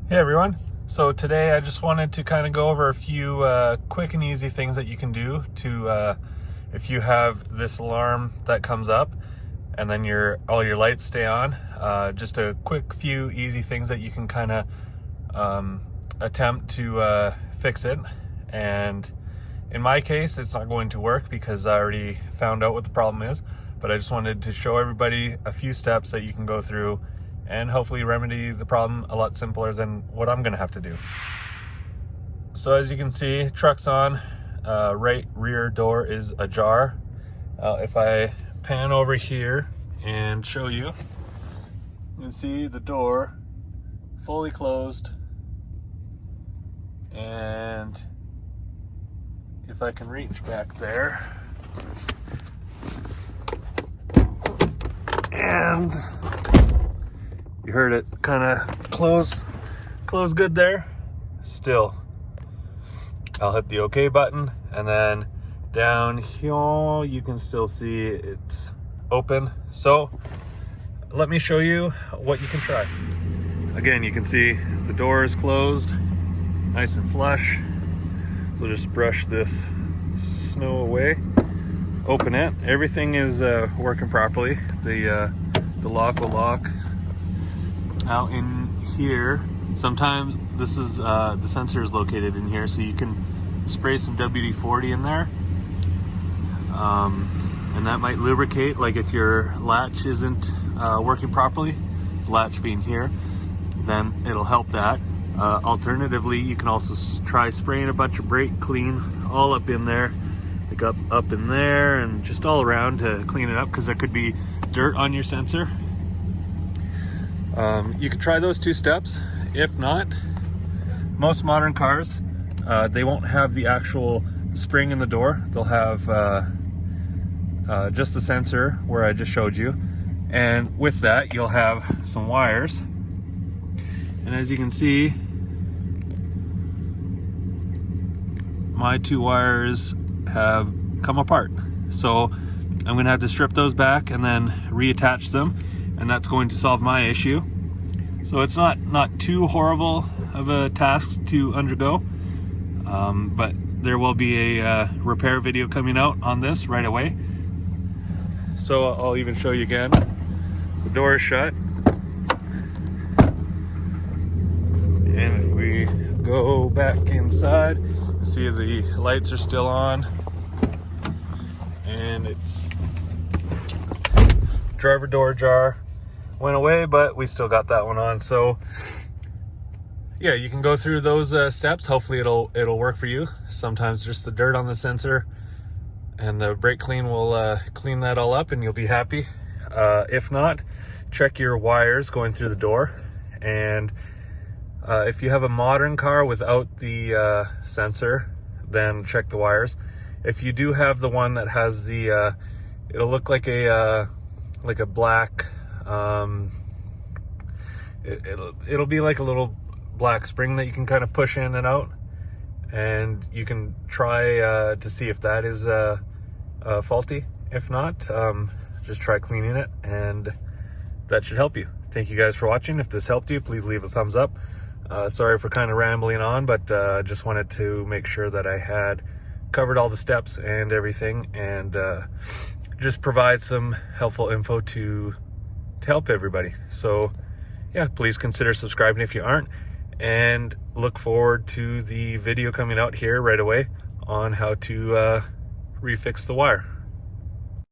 Hey everyone. So today I just wanted to kind of go over a few quick and easy things that you can do to if you have this alarm that comes up and then all your lights stay on. Just a quick few easy things that you can kind of attempt to fix it. And in my case, it's not going to work because I already found out what the problem is, but I just wanted to show everybody a few steps that you can go through and hopefully remedy the problem a lot simpler than what I'm gonna have to do. So as you can see, truck's on, right rear door is ajar. If I pan over here and show you, you can see the door fully closed. And if I can reach back there, and you heard it kind of close good there. Still, I'll hit the OK button, and then down here you can still see it's open. So let me show you what you can try. Again, you can see the door is closed, nice and flush. We'll just brush this snow away, open it. Everything is working properly. The lock will lock. Now in here, sometimes this is the sensor is located in here, so you can spray some WD-40 in there, and that might lubricate. Like if your latch isn't working properly, the latch being here, then it'll help that. Alternatively, you can also try spraying a bunch of brake clean all up in there, like up in there and just all around to clean it up, because there could be dirt on your sensor. You could try those two steps. If not, most modern cars, they won't have the actual spring in the door. They'll have just the sensor where I just showed you. And with that, you'll have some wires. And as you can see, my two wires have come apart. So I'm gonna have to strip those back and then reattach them, and that's going to solve my issue. So it's not too horrible of a task to undergo, but there will be a repair video coming out on this right away. So I'll even show you again. The door is shut. And if we go back inside, you see the lights are still on, and it's driver door jar went away, but we still got that one on. So yeah, you can go through those steps. Hopefully it'll work for you. Sometimes just the dirt on the sensor and the brake clean will clean that all up and you'll be happy. If not, check your wires going through the door. And if you have a modern car without the sensor, then check the wires. If you do have the one that has the it'll look like a black, it'll be like a little black spring that you can kind of push in and out, and you can try to see if that is faulty. If not, just try cleaning it, and that should help you. Thank you guys for watching. If this helped you, please leave a thumbs up. Sorry for kind of rambling on, but just wanted to make sure that I had covered all the steps and everything, and just provide some helpful info to help everybody. So yeah, please consider subscribing if you aren't, and look forward to the video coming out here right away on how to refix the wire.